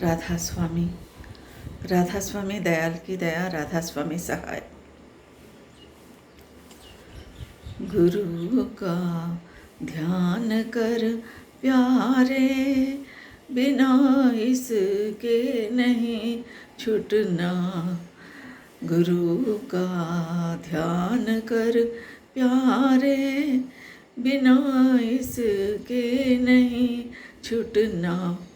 राधा स्वामी। राधा स्वामी दयाल की दया, राधा स्वामी सहाय। गुरु का ध्यान कर प्यारे, बिना इसके नहीं छूटना। गुरु का ध्यान कर प्यारे, बिना इसके नहीं छूटना।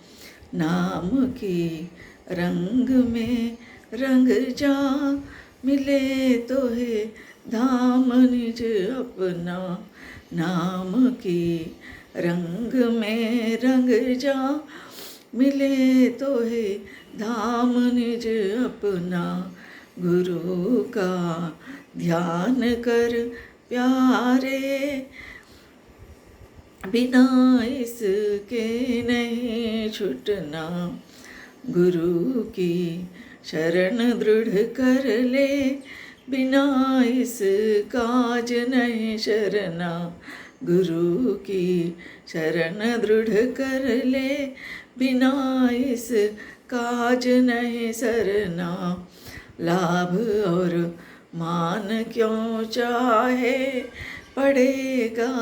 नाम की रंग में रंग जा, मिले तो है धाम निज अपना। नाम की रंग में रंग जा, मिले तो है धाम निज अपना। गुरु का ध्यान कर प्यारे, बिना इसके नहीं छूटना। गुरु की शरण दृढ़ कर ले, बिना इस काज नहीं शरणा। गुरु की शरण दृढ़ कर ले, बिना इस काज नहीं सरना। लाभ और मान क्यों चाहे, पड़ेगा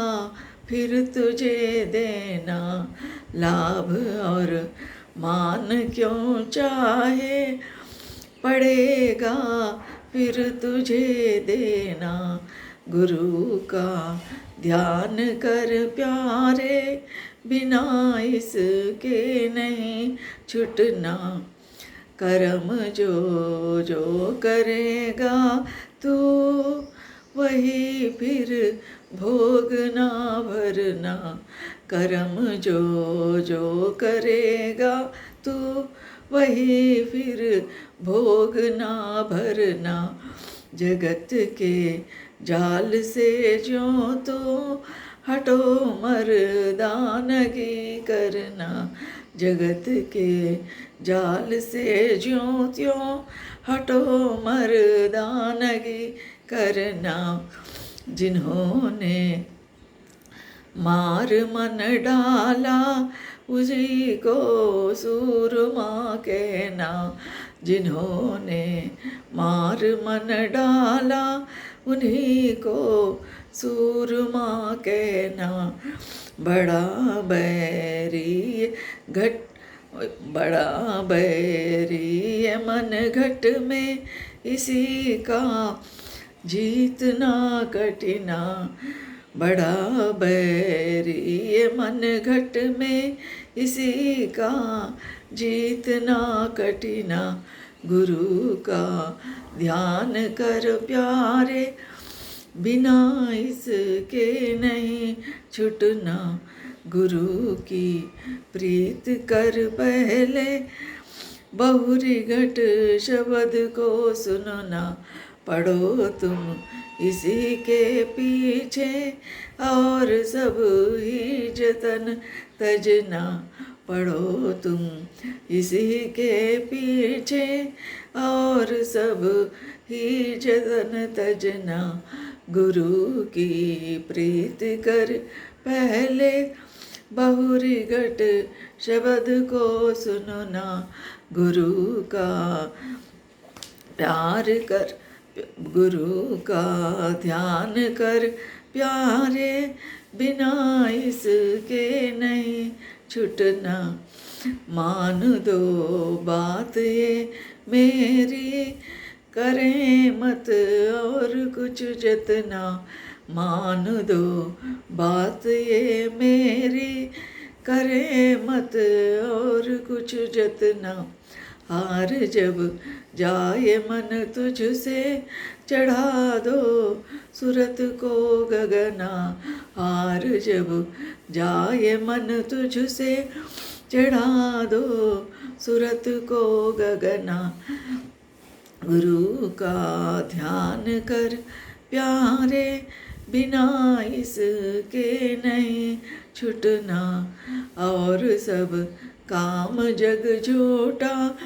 फिर तुझे देना। लाभ और मान क्यों चाहे, पड़ेगा फिर तुझे देना। गुरु का ध्यान कर प्यारे, बिना इसके नहीं छूटना। कर्म जो जो करेगा तू, वही फिर भोगना भरना। कर्म जो जो करेगा तू, वही फिर भोगना भरना। जगत के जाल से जो तो हटो मर्दानगी करना। जगत के जाल से ज्यों त्यों हटो मर्दानगी करना। जिन्होंने मार मन डाला, उसी को सूरमा कहना। जिन्होंने मार मन डाला, उन्हीं को सूरमा कहना। बड़ा बैरी घट बड़ा बैरी मन घट में, इसी का जीतना कठिना। बड़ा बैरी मन घट में, इसी का जीतना कठिना। गुरु का ध्यान कर प्यारे, बिना इसके नहीं छूटना। गुरु की प्रीत कर पहले, बहुरी घट शब्द को सुनना। पढ़ो तुम इसी के पीछे, और सब ही जतन तजना। पढ़ो तुम इसी के पीछे, और सब ही जतन तजना। गुरु की प्रीत कर पहले, बहुरी घट शब्द को सुनना। गुरु का प्यार कर, गुरु का ध्यान कर प्यारे, बिना इसके नहीं छूटना। मान दो बात ये मेरी, करें मत और कुछ जतना। मान दो बात ये मेरी, करें मत और कुछ जतना। हार जब जाए मन तुझसे, चढ़ा दो सूरत को गगना। हार जब जाए मन तुझसे, चढ़ा दो सूरत को गगना। गुरु का ध्यान कर प्यारे, बिना इसके नहीं छूटना। और सब काम जग झूठा,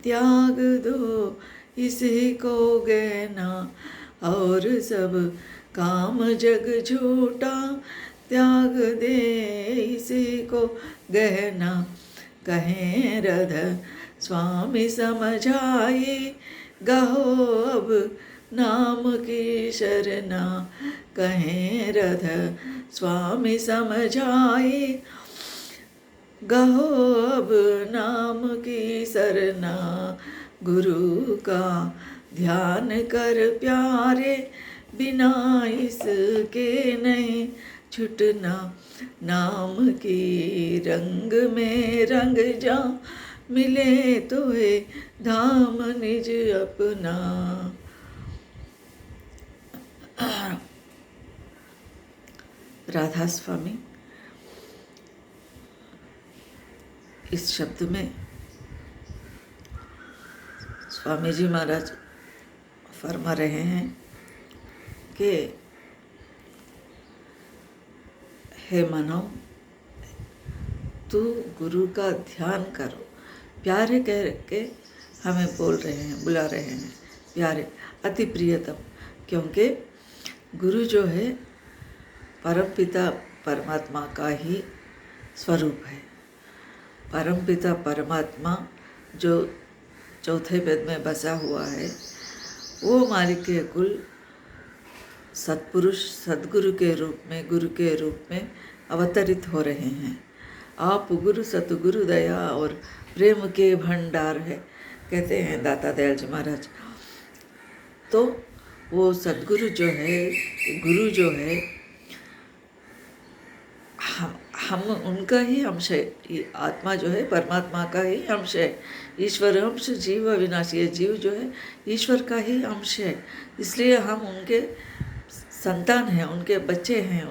त्याग दो इसी को गहना। और सब काम जग झूठा, त्याग दे इसी को गहना। कहें रध स्वामी समझाई, गहो अब नाम की शरणा। कहें रध स्वामी समझाई, गहो अब नाम की शरणा। गुरु का ध्यान कर प्यारे, बिना इसके नहीं छुटना। नाम की रंग में रंग जा, मिले तोहे धाम निज अपना। राधा स्वामी इस शब्द में स्वामी जी महाराज फरमा रहे हैं कि हे मानव, तू गुरु का ध्यान करो। प्यारे कह के हमें बोल रहे हैं, बुला रहे हैं, प्यारे अति प्रियतम। क्योंकि गुरु जो है परमपिता परमात्मा का ही स्वरूप है। परमपिता परमात्मा जो चौथे वेद में बसा हुआ है, वो हमारे के कुल सत्पुरुष सद्गुरु के रूप में, गुरु के रूप में अवतरित हो रहे हैं। आप गुरु सतगुरु दया और प्रेम के भंडार है, कहते हैं दाता दयाल जी महाराज। तो वो सद्गुरु जो है, गुरु जो है, हम उनका ही अंश है। ये आत्मा जो है परमात्मा का ही अंश है। ईश्वर अंश जीव अविनाशी है। जीव जो है ईश्वर का ही अंश है, इसलिए हम उनके संतान हैं, उनके बच्चे हैं।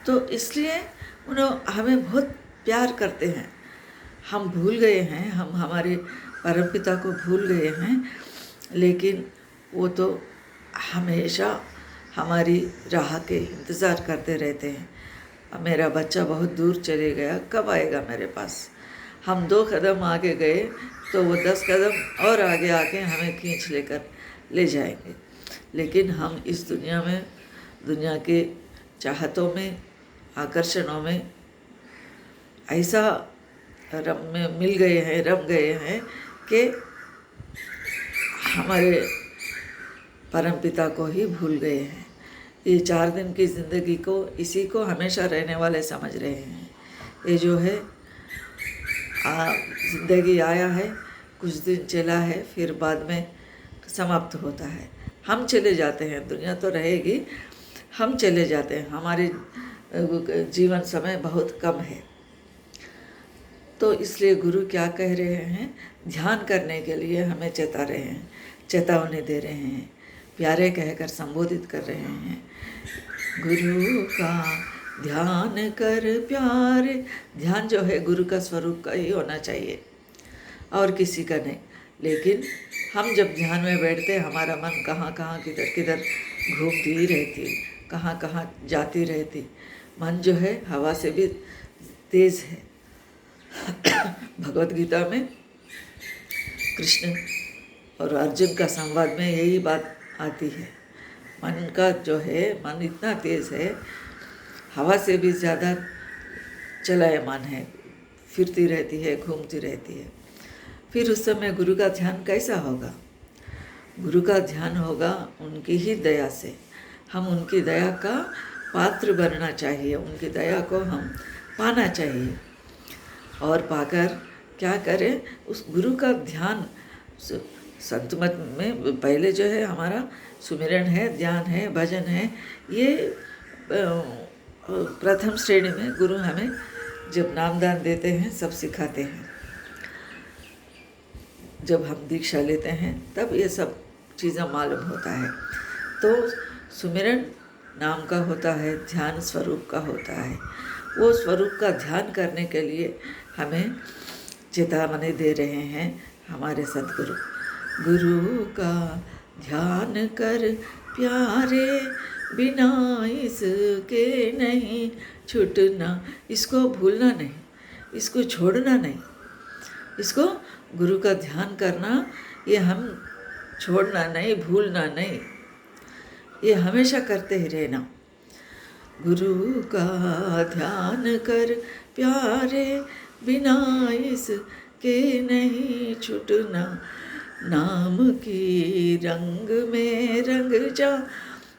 तो इसलिए उन्हें हमें बहुत प्यार करते हैं। हम भूल गए हैं, हम हमारे परमपिता को भूल गए हैं, लेकिन वो तो हमेशा हमारी राह के इंतज़ार करते रहते हैं। अब मेरा बच्चा बहुत दूर चले गया, कब आएगा मेरे पास। हम 2 कदम आगे गए तो वो 10 कदम और आगे आके हमें खींच लेकर ले जाएंगे। लेकिन हम इस दुनिया में, दुनिया के चाहतों में, आकर्षणों में ऐसा रम गए हैं कि हमारे परमपिता को ही भूल गए हैं। ये 4 दिन की ज़िंदगी को इसी को हमेशा रहने वाले समझ रहे हैं। ये जो है ज़िंदगी आया है, कुछ दिन चला है, फिर बाद में समाप्त होता है। हम चले जाते हैं, दुनिया तो रहेगी, हम चले जाते हैं। हमारे जीवन समय बहुत कम है। तो इसलिए गुरु क्या कह रहे हैं, ध्यान करने के लिए हमें चेता रहे हैं, चेतावनी दे रहे हैं, प्यारे कहकर संबोधित कर रहे हैं। गुरु का ध्यान कर प्यारे। ध्यान जो है गुरु का स्वरूप का ही होना चाहिए और किसी का नहीं। लेकिन हम जब ध्यान में बैठते, हमारा मन कहाँ कहाँ किधर किधर घूमती रहती, कहाँ कहाँ जाती रहती। मन जो है हवा से भी तेज है। भगवत गीता में कृष्ण और अर्जुन का संवाद में यही बात आती है। मन का जो है, मन इतना तेज है, हवा से भी ज़्यादा चलायमान है, फिरती रहती है, घूमती रहती है। फिर उस समय गुरु का ध्यान कैसा होगा? गुरु का ध्यान होगा उनकी ही दया से। हम उनकी दया का पात्र बनना चाहिए, उनकी दया को हम पाना चाहिए। और पाकर क्या करें, उस गुरु का ध्यान। संत मत में पहले जो है हमारा सुमिरन है, ध्यान है, भजन है। ये प्रथम श्रेणी में गुरु हमें जब नामदान देते हैं सब सिखाते हैं। जब हम दीक्षा लेते हैं तब ये सब चीज़ें मालूम होता है। तो सुमिरन नाम का होता है, ध्यान स्वरूप का होता है। वो स्वरूप का ध्यान करने के लिए हमें चेतावनी दे रहे हैं हमारे सद्गुरु। गुरु का ध्यान कर प्यारे, बिना इसके नहीं छूटना। इसको भूलना नहीं, इसको छोड़ना नहीं। इसको गुरु का ध्यान करना, ये हम छोड़ना नहीं, भूलना नहीं, ये हमेशा करते ही रहना। गुरु का ध्यान कर प्यारे, बिना इसके नहीं छूटना, नाम की रंग में रंग जा,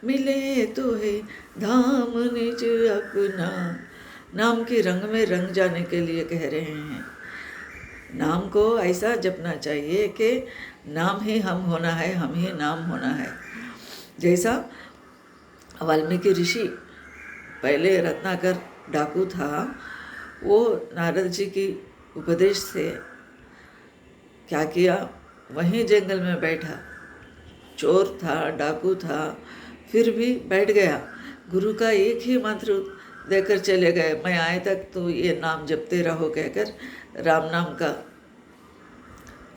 मिले तो है धाम निज अपना। नाम की रंग में रंग जाने के लिए कह रहे हैं। नाम को ऐसा जपना चाहिए कि नाम ही हम होना है, हम ही नाम होना है। जैसा वाल्मीकि ऋषि पहले रत्नाकर डाकू था, वो नारद जी की उपदेश से क्या किया, वहीं जंगल में बैठा, चोर था, डाकू था, फिर भी बैठ गया। गुरु का एक ही मंत्र देकर चले गए, मैं आए तक तो ये नाम जपते रहो कहकर राम नाम का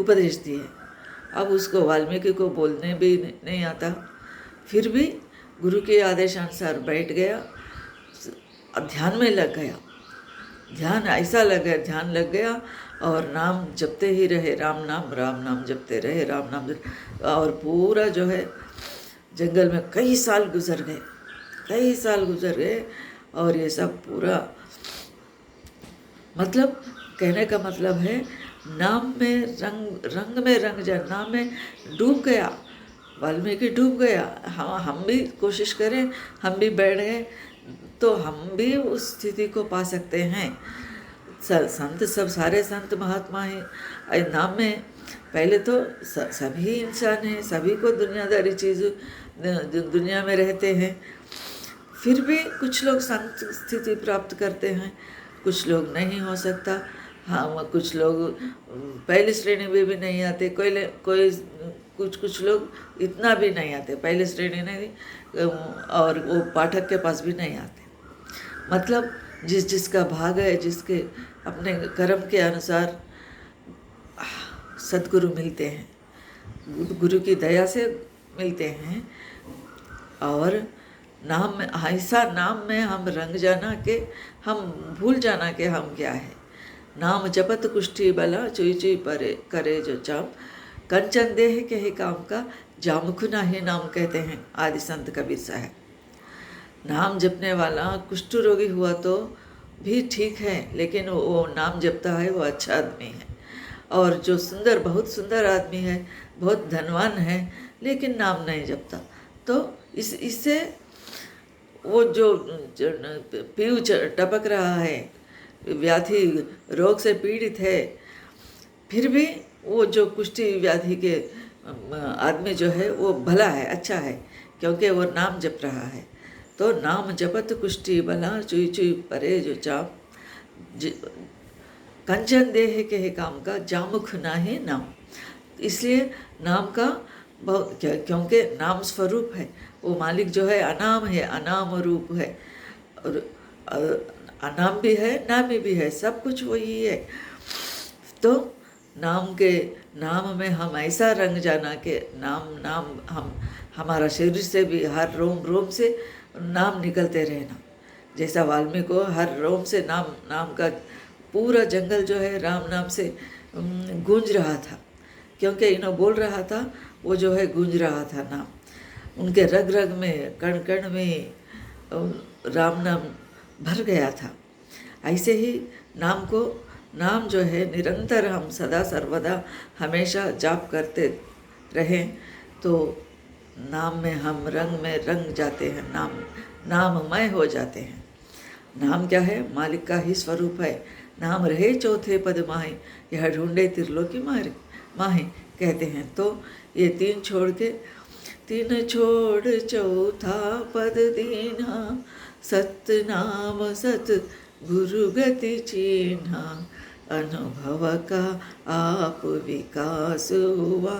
उपदेश दिए। अब उसको वाल्मीकि को बोलने भी नहीं आता, फिर भी गुरु के आदेशानुसार बैठ गया, ध्यान में लग गया। ध्यान ऐसा लग गया, ध्यान लग गया और नाम जपते ही रहे, राम नाम जपते रहे, राम नाम और पूरा जो है जंगल में कई साल गुजर गए। और ये सब पूरा मतलब कहने का मतलब है नाम में रंग में रंग जा, नाम में डूब गया, वाल्मीकि डूब गया। हम भी कोशिश करें, हम भी बैठ गए तो हम भी उस स्थिति को पा सकते हैं। संत सब सारे संत महात्मा हैं नाम में। पहले तो सभी इंसान हैं, सभी को दुनियादारी चीज़ दुनिया में रहते हैं, फिर भी कुछ लोग संत स्थिति प्राप्त करते हैं, कुछ लोग नहीं हो सकता। हाँ, कुछ लोग पहली श्रेणी में भी नहीं आते, कोई कुछ लोग इतना भी नहीं आते, पहली श्रेणी नहीं, और वो पाठक के पास भी नहीं आते। मतलब जिसका भाग है, जिसके अपने कर्म के अनुसार सद्गुरु मिलते हैं, गुरु की दया से मिलते हैं। और नाम में ऐसा नाम में हम रंग जाना कि हम भूल जाना कि हम क्या है। नाम जपत कुष्ठी बला, चुई चुई परे करे जो चाप, कंचन देह के ही काम का, जामुखुना ही नाम कहते हैं आदि संत कबीर साहब। नाम जपने वाला कुष्ठ रोगी हुआ तो भी ठीक है, लेकिन वो नाम जपता है, वो अच्छा आदमी है। और जो सुंदर, बहुत सुंदर आदमी है, बहुत धनवान है, लेकिन नाम नहीं जपता, तो इससे वो जो पीऊ टपक रहा है, व्याधि रोग से पीड़ित है, फिर भी वो जो कुष्ठी व्याधि के आदमी जो है वो भला है, अच्छा है, क्योंकि वो नाम जप रहा है। तो नाम जपत कुष्ठी बला, चुई चुई परे जो चाप, कंचन देह के ही काम का, जामुख ना ही नाम। इसलिए नाम का बहुत, क्योंकि नाम स्वरूप है, वो मालिक जो है अनाम है, अनाम रूप है, और अनाम भी है, नामी भी है, सब कुछ वही है। तो नाम में हम ऐसा रंग जाना कि नाम हम हमारा शरीर से भी हर रोम से नाम निकलते रहना। जैसा वाल्मीकि को हर रोम से नाम का पूरा जंगल जो है राम नाम से गूंज रहा था, क्योंकि इन्हों बोल रहा था, वो जो है गूंज रहा था नाम, उनके रग रग में, कण कण में राम नाम भर गया था। ऐसे ही नाम जो है निरंतर हम सदा सर्वदा हमेशा जाप करते रहें, तो नाम में हम रंग में रंग जाते हैं, नाममय हो जाते हैं। नाम क्या है? मालिक का ही स्वरूप है। नाम रहे चौथे पद माहे, यह ढूंढे त्रिलोकी माहे कहते हैं। तो ये तीन छोड़ चौथा पद दीना, सत नाम सत गुरु गति चीन्हा, अनुभव का आप विकास हुआ,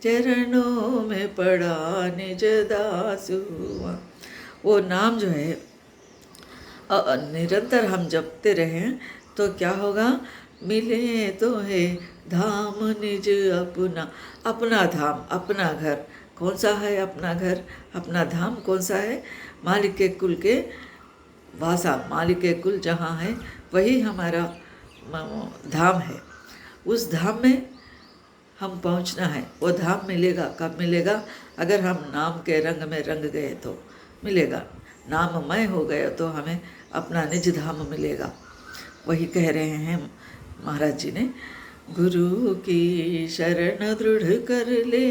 चरणों में पड़ा निज दास हुआ। वो नाम जो है निरंतर हम जपते रहें तो क्या होगा? मिले तो है धाम निज अपना। अपना धाम, अपना घर कौन सा है? अपना घर, अपना धाम कौन सा है? मालिक के कुल के वासा, मालिक के कुल जहाँ है वही हमारा धाम है। उस धाम में हम पहुँचना है। वो धाम मिलेगा कब मिलेगा? अगर हम नाम के रंग में रंग गए तो मिलेगा। नाममय हो गए तो हमें अपना निज धाम मिलेगा। वही कह रहे हैं महाराज जी ने, गुरु की शरण दृढ़ कर ले,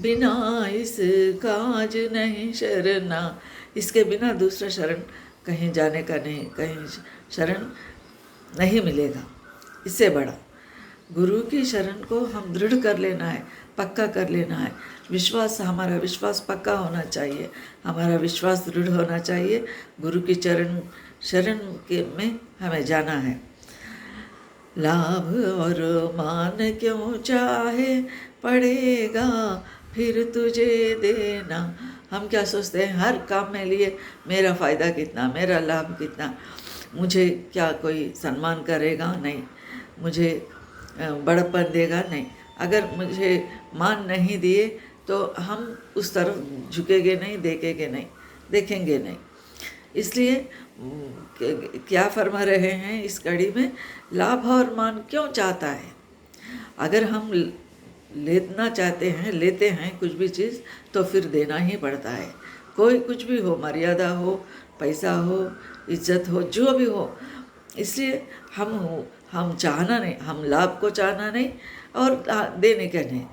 बिना इस काज नहीं शरणा। इसके बिना दूसरा शरण कहीं जाने का नहीं, कहीं शरण नहीं मिलेगा इससे बड़ा। गुरु की शरण को हम दृढ़ कर लेना है, पक्का कर लेना है। विश्वास, हमारा विश्वास पक्का होना चाहिए, हमारा विश्वास दृढ़ होना चाहिए। गुरु की शरण के में हमें जाना है। लाभ और मान क्यों चाहे, पड़ेगा फिर तुझे देना। हम क्या सोचते हैं हर काम में लिए, मेरा फ़ायदा कितना, मेरा लाभ कितना, मुझे क्या कोई सम्मान करेगा, नहीं, मुझे बड़प्पन देगा, नहीं। अगर मुझे मान नहीं दिए तो हम उस तरफ झुकेंगे नहीं, देखेंगे नहीं। इसलिए क्या फरमा रहे हैं इस कड़ी में, लाभ और मान क्यों चाहता है। अगर हम लेना चाहते हैं, लेते हैं कुछ भी चीज़, तो फिर देना ही पड़ता है। कोई कुछ भी हो, मर्यादा हो, पैसा हो, इज्जत हो, जो भी हो। इसलिए हम चाहना नहीं, हम लाभ को चाहना नहीं और देने का नहीं।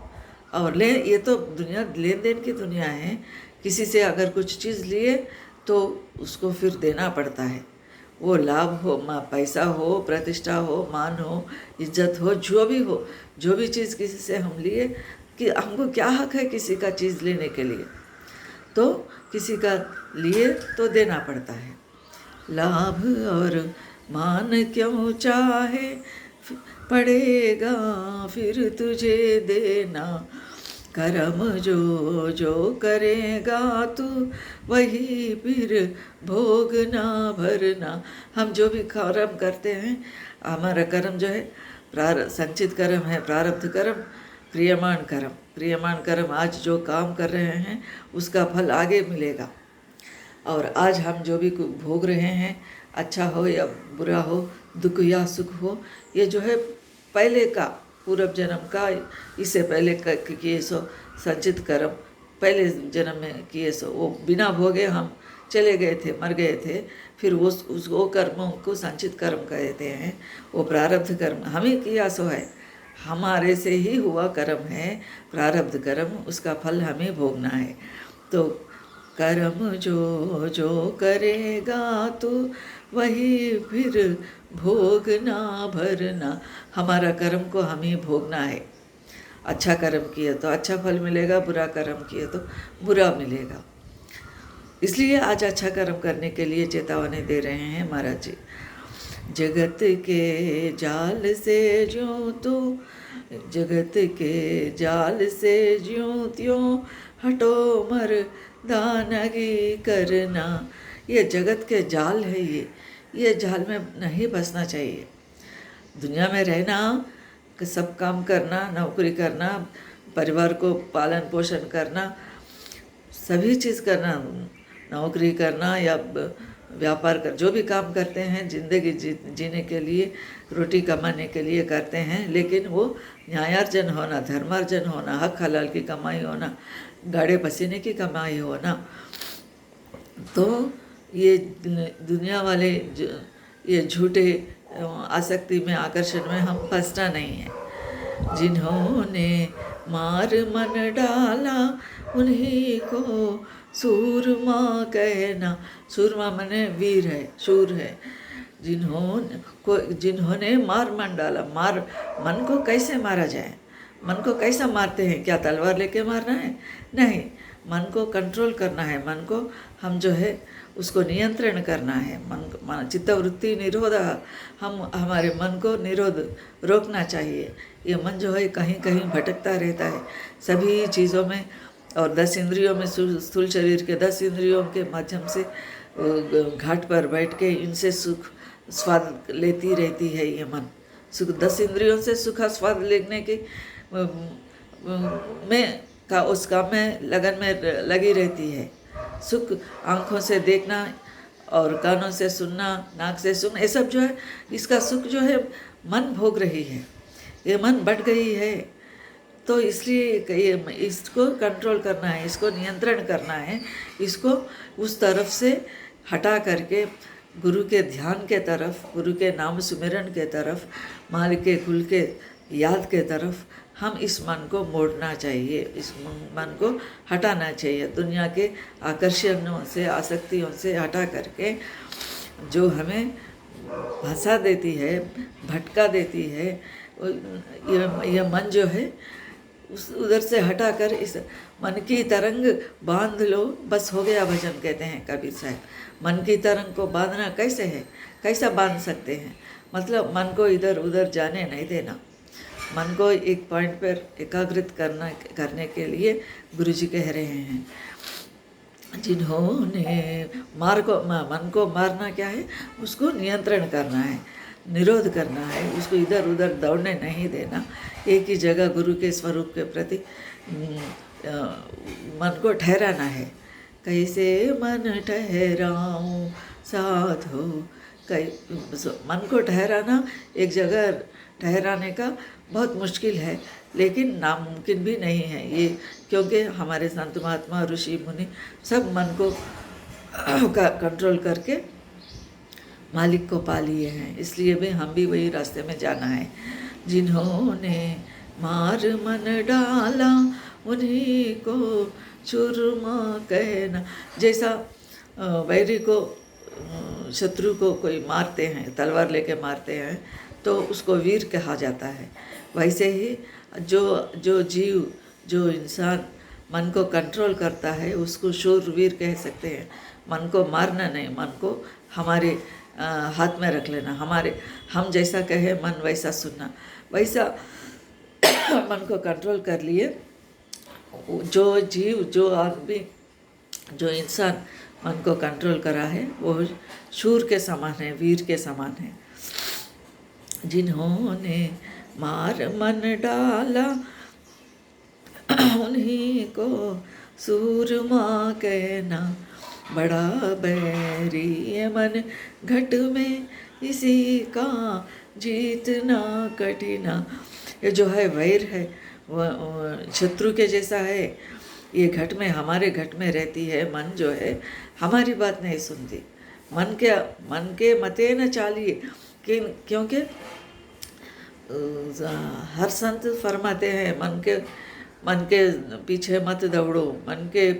और ये तो दुनिया लेन देन की दुनिया है। किसी से अगर कुछ चीज़ लिए तो उसको फिर देना पड़ता है। वो लाभ हो, पैसा हो, प्रतिष्ठा हो, मान हो, इज्जत हो, जो भी हो, जो भी चीज़ किसी से हम लिए, कि हमको क्या हक है किसी का चीज़ लेने के लिए, तो किसी का लिए तो देना पड़ता है। लाभ और मान क्यों चाहे, पड़ेगा फिर तुझे देना। कर्म जो जो करेगा तू, वही फिर भोगना भरना। हम जो भी कर्म करते हैं, हमारा कर्म जो है संचित कर्म है, प्रारब्ध कर्म, क्रियमाण कर्म। आज जो काम कर रहे हैं उसका फल आगे मिलेगा। और आज हम जो भी भोग रहे हैं, अच्छा हो या बुरा हो, दुख या सुख हो, ये जो है पहले का, पूर्व जन्म का, इससे पहले किए सो संचित कर्म, पहले जन्म में किए सो, वो बिना भोगे हम चले गए थे, मर गए थे। फिर वो कर्मों को संचित कर्म कहते हैं। वो प्रारब्ध कर्म हम ही किया सो है, हमारे से ही हुआ कर्म है प्रारब्ध कर्म, उसका फल हमें भोगना है। तो कर्म जो जो करेगा तू, वही फिर भोगना भरना। हमारा कर्म को हम ही भोगना है। अच्छा कर्म किए तो अच्छा फल मिलेगा, बुरा कर्म किए तो बुरा मिलेगा। इसलिए आज अच्छा कर्म करने के लिए चेतावनी दे रहे हैं महाराज जी। जगत के जाल से ज्यों तो, जगत के जाल से ज्यों त्यों, हटो मर दानगी करना। ये जगत के जाल है, ये जाल में नहीं फंसना चाहिए। दुनिया में रहना, सब काम करना, नौकरी करना, परिवार को पालन पोषण करना, सभी चीज़ करना, नौकरी करना या व्यापार कर, जो भी काम करते हैं जिंदगी जीने के लिए, रोटी कमाने के लिए करते हैं। लेकिन वो न्यायार्जन होना, धर्मार्जन होना, हक हलाल की कमाई होना, गाड़े पसीने की कमाई होना। तो ये दुनिया वाले ये झूठे आसक्ति में, आकर्षण में हम फंसना नहीं है। जिन्होंने मार मन डाला, उन्हीं को सूरमा कहना। सूरमा मने वीर है, शूर है। जिन्होंने मार मन डाला, मार मन को कैसे मारा जाए, मन को कैसा मारते हैं, क्या तलवार लेके मारना है, नहीं, मन को कंट्रोल करना है। मन को हम जो है उसको नियंत्रण करना है। मन चित्तवृत्ति निरोध, हम हमारे मन को निरोध रोकना चाहिए। ये मन जो है कहीं कहीं भटकता रहता है सभी चीज़ों में, और 10 इंद्रियों में, स्थूल शरीर के 10 इंद्रियों के माध्यम से घाट पर बैठ के इनसे सुख स्वाद लेती रहती है ये मन। सुख 10 इंद्रियों से सुख स्वाद लेने की में का उस काम में लगन में लगी रहती है। सुख आँखों से देखना और कानों से सुनना, नाक से सुनना, ये सब जो है, इसका सुख जो है मन भोग रही है, ये मन बढ़ गई है। तो इसलिए ये इसको कंट्रोल करना है, इसको नियंत्रण करना है, इसको उस तरफ से हटा करके गुरु के ध्यान के तरफ, गुरु के नाम सुमिरन के तरफ, मालिक के कुल के याद के तरफ हम इस मन को मोड़ना चाहिए, इस मन को हटाना चाहिए। दुनिया के आकर्षणों से, आसक्तियों से हटा करके जो हमें फंसा देती है, भटका देती है, ये मन जो है उस उधर से हटाकर इस मन की तरंग बांध लो, बस हो गया भजन, कहते हैं कबीर साहब। मन की तरंग को बांधना कैसे है, कैसा बांध सकते हैं? मतलब मन को इधर उधर जाने नहीं देना, मन को एक पॉइंट पर एकाग्रित करने के लिए गुरु जी कह रहे हैं, जिन्होंने मन को मारना क्या है, उसको नियंत्रण करना है, निरोध करना है, उसको इधर उधर दौड़ने नहीं देना, एक ही जगह गुरु के स्वरूप के प्रति मन को ठहराना है। कैसे मन ठहराऊं साधो, मन को ठहराना, एक जगह ठहराने का बहुत मुश्किल है, लेकिन नामुमकिन भी नहीं है ये, क्योंकि हमारे संत महात्मा ऋषि मुनि सब मन को कंट्रोल करके मालिक को पा लिए हैं। इसलिए भी हम भी वही रास्ते में जाना है। जिन्होंने मार मन डाला उन्हीं को चूरमा कहना। जैसा वैरी को, शत्रु को कोई मारते हैं, तलवार लेके मारते हैं तो उसको वीर कहा जाता है, वैसे ही जो जीव, जो इंसान मन को कंट्रोल करता है उसको शूरवीर कह सकते हैं। मन को मारना नहीं, मन को हमारे हाथ में रख लेना, हम जैसा कहे मन वैसा सुनना, वैसा मन को कंट्रोल कर लिए। जो जीव, जो आदमी, जो इंसान मन को कंट्रोल करा है वो शूर के समान है, वीर के समान है। जिन्होंने मार मन डाला उन्हीं को सूरमा कहना, बड़ा बैरी ये मन घट में इसी का जीतना कठिना। ये जो है वैर है, वो शत्रु के जैसा है। ये घट में, हमारे घट में रहती है। मन जो है हमारी बात नहीं सुनती। मन के मते न चालिए, क्योंकि हर संत फरमाते हैं मन के पीछे मत दौड़ो, मन के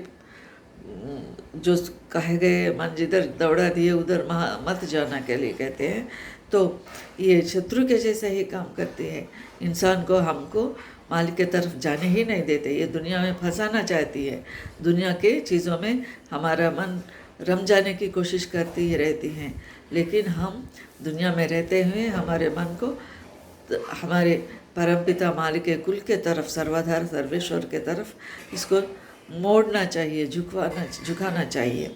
जो कहे गए, मन जिधर दौड़ा दिए उधर मत जाना के लिए कहते हैं। तो ये शत्रु के जैसे ही काम करती है, इंसान को, हमको मालिक के तरफ जाने ही नहीं देते। ये दुनिया में फंसाना चाहती है, दुनिया के चीज़ों में हमारा मन रम जाने की कोशिश करती ही रहती हैं। लेकिन हम दुनिया में रहते हुए हमारे मन को हमारे परमपिता मालिक के कुल के तरफ, सर्वाधार सर्वेश्वर के तरफ इसको मोड़ना चाहिए, झुकाना चाहिए।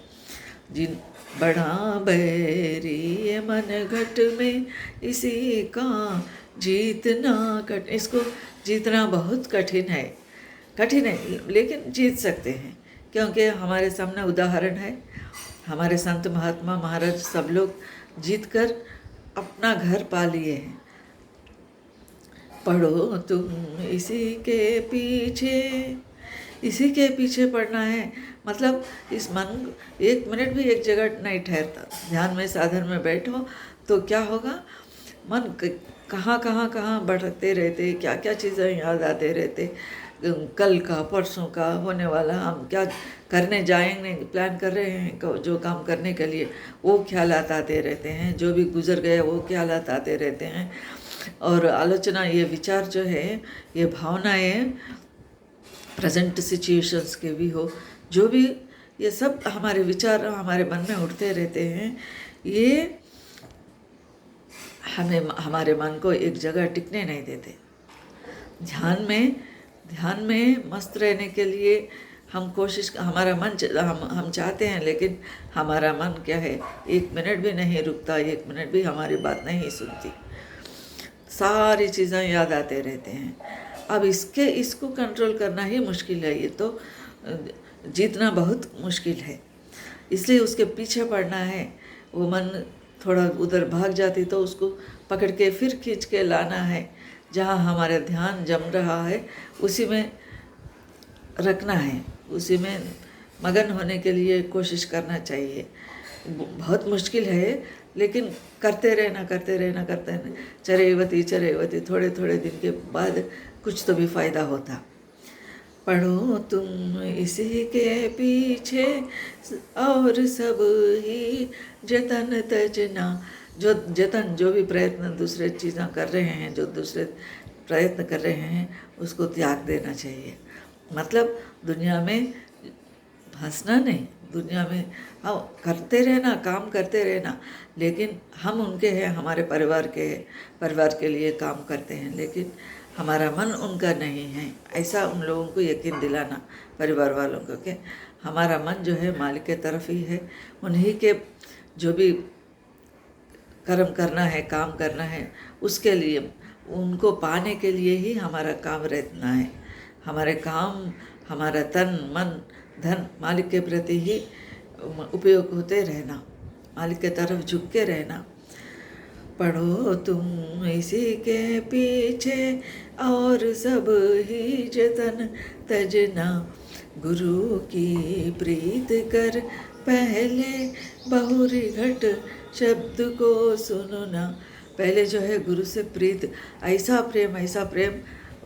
जिन बड़ा बैरी ये मन घट में इसी का जीतना इसको जीतना बहुत कठिन है, लेकिन जीत सकते हैं, क्योंकि हमारे सामने उदाहरण है। हमारे संत महात्मा महाराज सब लोग जीत कर अपना घर पा लिए हैं। पढ़ो तुम इसी के पीछे पढ़ना है। मतलब इस मन एक मिनट भी एक जगह नहीं ठहरता। ध्यान में, साधन में बैठो तो क्या होगा, मन कहाँ बढ़ते रहते, क्या क्या चीज़ें याद आते रहते, कल का, परसों का, होने वाला, हम क्या करने जाएंगे, प्लान कर रहे हैं जो काम करने के लिए, वो ख्यालात आते रहते हैं। जो भी गुजर गए वो ख्यालात आते रहते हैं। और आलोचना, ये विचार जो है, ये भावनाएं प्रेजेंट सिचुएशंस के भी हो, जो भी ये सब हमारे विचार हमारे मन में उठते रहते हैं। ये हमें, हमारे मन को एक जगह टिकने नहीं देते। ध्यान में मस्त रहने के लिए हम कोशिश, हमारा मन हम चाहते हैं, लेकिन हमारा मन क्या है, एक मिनट भी नहीं रुकता, एक मिनट भी हमारी बात नहीं सुनती, सारी चीज़ें याद आते रहते हैं। अब इसको कंट्रोल करना ही मुश्किल है, ये तो जीतना बहुत मुश्किल है। इसलिए उसके पीछे पड़ना है। वो मन थोड़ा उधर भाग जाती तो उसको पकड़ के फिर खींच के लाना है। जहाँ हमारा ध्यान जम रहा है उसी में रखना है, उसी में मगन होने के लिए कोशिश करना चाहिए। बहुत मुश्किल है, लेकिन करते रहना करते रहना करते रहना, चरैवती चरैवती, थोड़े थोड़े दिन के बाद कुछ तो भी फ़ायदा होता। पढ़ो तुम इसी के पीछे और सब ही जतन तजना। जो जतन, जो भी प्रयत्न दूसरे चीज़ें कर रहे हैं, जो दूसरे प्रयत्न कर रहे हैं, उसको त्याग देना चाहिए। मतलब दुनिया में हंसना नहीं, दुनिया में हाँ करते रहना, काम करते रहना, लेकिन हम उनके हैं, हमारे परिवार के हैं, परिवार के लिए काम करते हैं, लेकिन हमारा मन उनका नहीं है। ऐसा उन लोगों को यकीन दिलाना, परिवार वालों को, कि हमारा मन जो है मालिक के तरफ ही है। उन्हीं के जो भी कर्म करना है, काम करना है, उसके लिए, उनको पाने के लिए ही हमारा काम रहना है। हमारे काम, हमारा तन मन धन मालिक के प्रति ही उपयोग होते रहना, मालिक के तरफ झुक के रहना। पढ़ो तुम इसी के पीछे और सब ही जतन तजना। गुरु की प्रीत कर पहले बहुरी घट शब्द को सुनो ना। पहले जो है गुरु से प्रीत, ऐसा प्रेम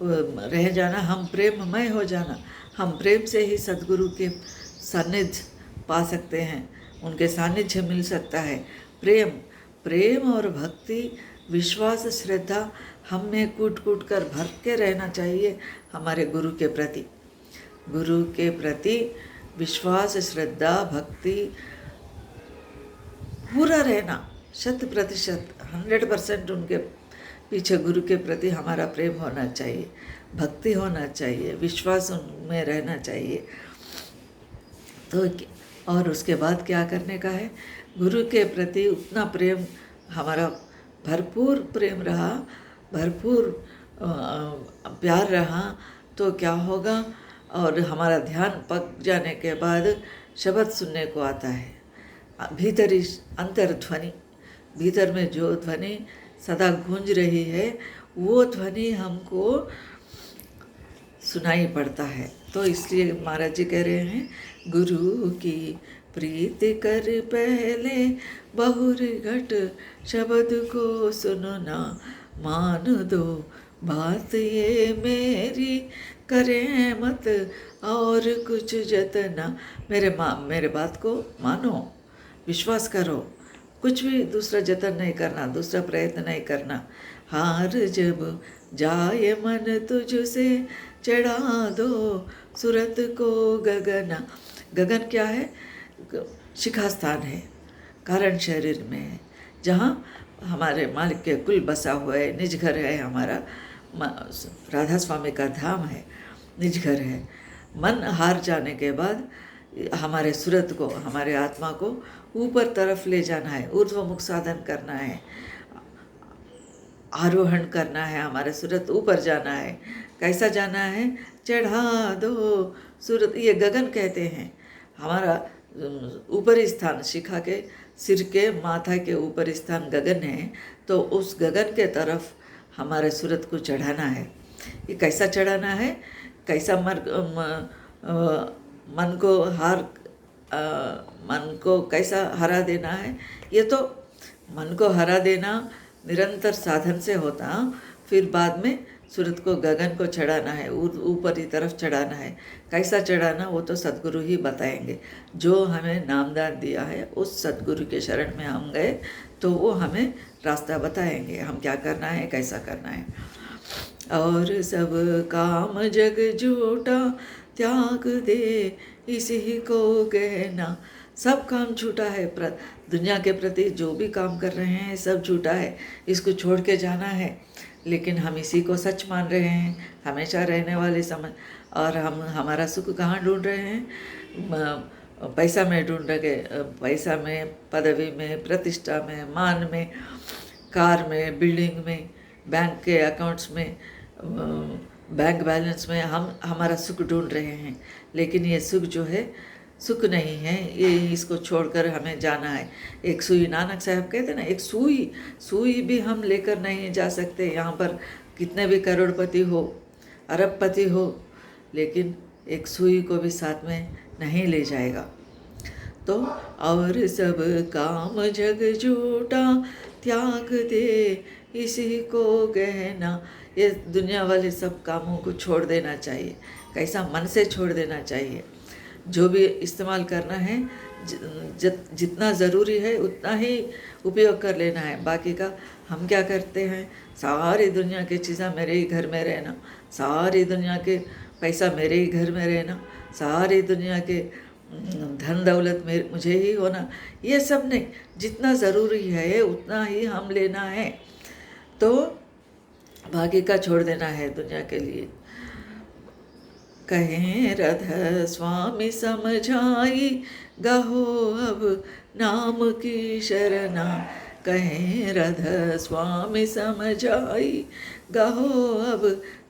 रह जाना, हम प्रेममय हो जाना। हम प्रेम से ही सद्गुरु के सानिध्य पा सकते हैं, उनके सानिध्य मिल सकता है। प्रेम और भक्ति, विश्वास, श्रद्धा हम में कूट कूट कर भर के रहना चाहिए। हमारे गुरु के प्रति विश्वास, श्रद्धा, भक्ति पूरा रहना, 100%, 100% उनके पीछे गुरु के प्रति हमारा प्रेम होना चाहिए, भक्ति होना चाहिए, विश्वास उनमें रहना चाहिए। तो और उसके बाद क्या करने का है? गुरु के प्रति उतना प्रेम हमारा भरपूर प्रेम रहा, भरपूर प्यार रहा, तो क्या होगा? और हमारा ध्यान पक जाने के बाद शब्द सुनने को आता है। भीतरी अंतर्ध्वनि, भीतर में जो ध्वनि सदा गूंज रही है, वो ध्वनि हमको सुनाई पड़ता है। तो इसलिए महाराज जी कह रहे हैं, गुरु की प्रीत कर पहले बहुर घट शब्द को सुनो ना। मान दो बात ये मेरी, करें मत और कुछ जतना। मेरे बात को मानो, विश्वास करो, कुछ भी दूसरा जतन नहीं करना, दूसरा प्रयत्न नहीं करना। हार जब जाए मन तुझसे, चढ़ा दो सूरत को गगना। गगन क्या है? शिखा स्थान है, कारण शरीर में है, जहाँ हमारे मालिक के कुल बसा हुआ है, निज घर है हमारा, राधा स्वामी का धाम है, निज घर है। मन हार जाने के बाद हमारे सूरत को, हमारे आत्मा को ऊपर तरफ ले जाना है, ऊर्ध्वमुख साधन करना है, आरोहण करना है, हमारे सूरत ऊपर जाना है। कैसा जाना है? चढ़ा दो सूरत, ये गगन कहते हैं। हमारा ऊपरी स्थान, शिखा के सिर के माथा के ऊपरी स्थान गगन है, तो उस गगन के तरफ हमारे सूरत को चढ़ाना है। ये कैसा चढ़ाना है? कैसा मन को कैसा हरा देना है? ये तो मन को हरा देना निरंतर साधन से होता, फिर बाद में सूरत को, गगन को चढ़ाना है, ऊपर की तरफ चढ़ाना है। कैसा चढ़ाना वो तो सद्गुरु ही बताएंगे। जो हमें नामदान दिया है, उस सद्गुरु के शरण में हम गए तो वो हमें रास्ता बताएंगे, हम क्या करना है, कैसा करना है। और सब काम जग झूठा, त्याग दे इसी को कहना। सब काम झूठा है, दुनिया के प्रति जो भी काम कर रहे हैं सब झूठा है, इसको छोड़ के जाना है। लेकिन हम इसी को सच मान रहे हैं, हमेशा रहने वाले समझ। और हम हमारा सुख कहाँ ढूंढ रहे हैं? पैसा में ढूंढ रहे, पैसा में, पदवी में, प्रतिष्ठा में, मान में, कार में, बिल्डिंग में, बैंक के अकाउंट्स में, बैंक बैलेंस में हम हमारा सुख ढूंढ रहे हैं। लेकिन ये सुख जो है, सुख नहीं है, ये इसको छोड़कर हमें जाना है। एक सुई, नानक साहब कहते ना, एक सुई भी हम लेकर नहीं जा सकते। यहाँ पर कितने भी करोड़पति हो, अरबपति हो, लेकिन एक सुई को भी साथ में नहीं ले जाएगा। तो और सब काम जग झूठा त्याग दे इसी को गहना। ये दुनिया वाले सब कामों को छोड़ देना चाहिए। कैसा? मन से छोड़ देना चाहिए। जो भी इस्तेमाल करना है जितना ज़रूरी है उतना ही उपयोग कर लेना है। बाकी का हम क्या करते हैं, सारी दुनिया की चीज़ें मेरे ही घर में रहना, सारी दुनिया के पैसा मेरे ही घर में रहना, सारी दुनिया के धन दौलत में मुझे ही होना, ये सब नहीं। जितना ज़रूरी है उतना ही हम लेना है, तो बाकी का छोड़ देना है दुनिया के लिए। कहें रध स्वामी समझाई गहो अब नाम की शरणा। कहें रध स्वामी समझाई गहो अब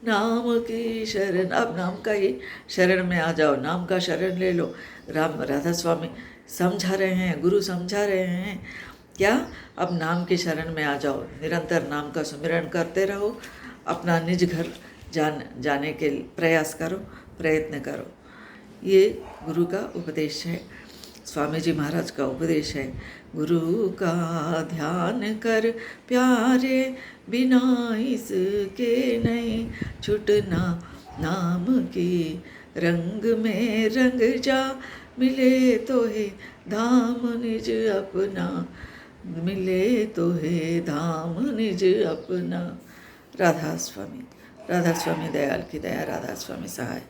नाम की शरण। अब नाम का ही शरण में आ जाओ, नाम का शरण ले लो। राधा स्वामी समझा रहे हैं, गुरु समझा रहे हैं क्या? अब नाम की शरण में आ जाओ, निरंतर नाम का सुमिरन करते रहो, अपना निज घर जाने के प्रयास करो, प्रयत्न करो। ये गुरु का उपदेश है, स्वामी जी महाराज का उपदेश है। गुरु का ध्यान कर प्यारे, बिना इसके नहीं छुटना नाम की। रंग में रंग जा मिले तो है धाम निज अपना, मिले तो है धाम निज अपना। राधा स्वामी दयाल की दया, राधा स्वामी सहाय।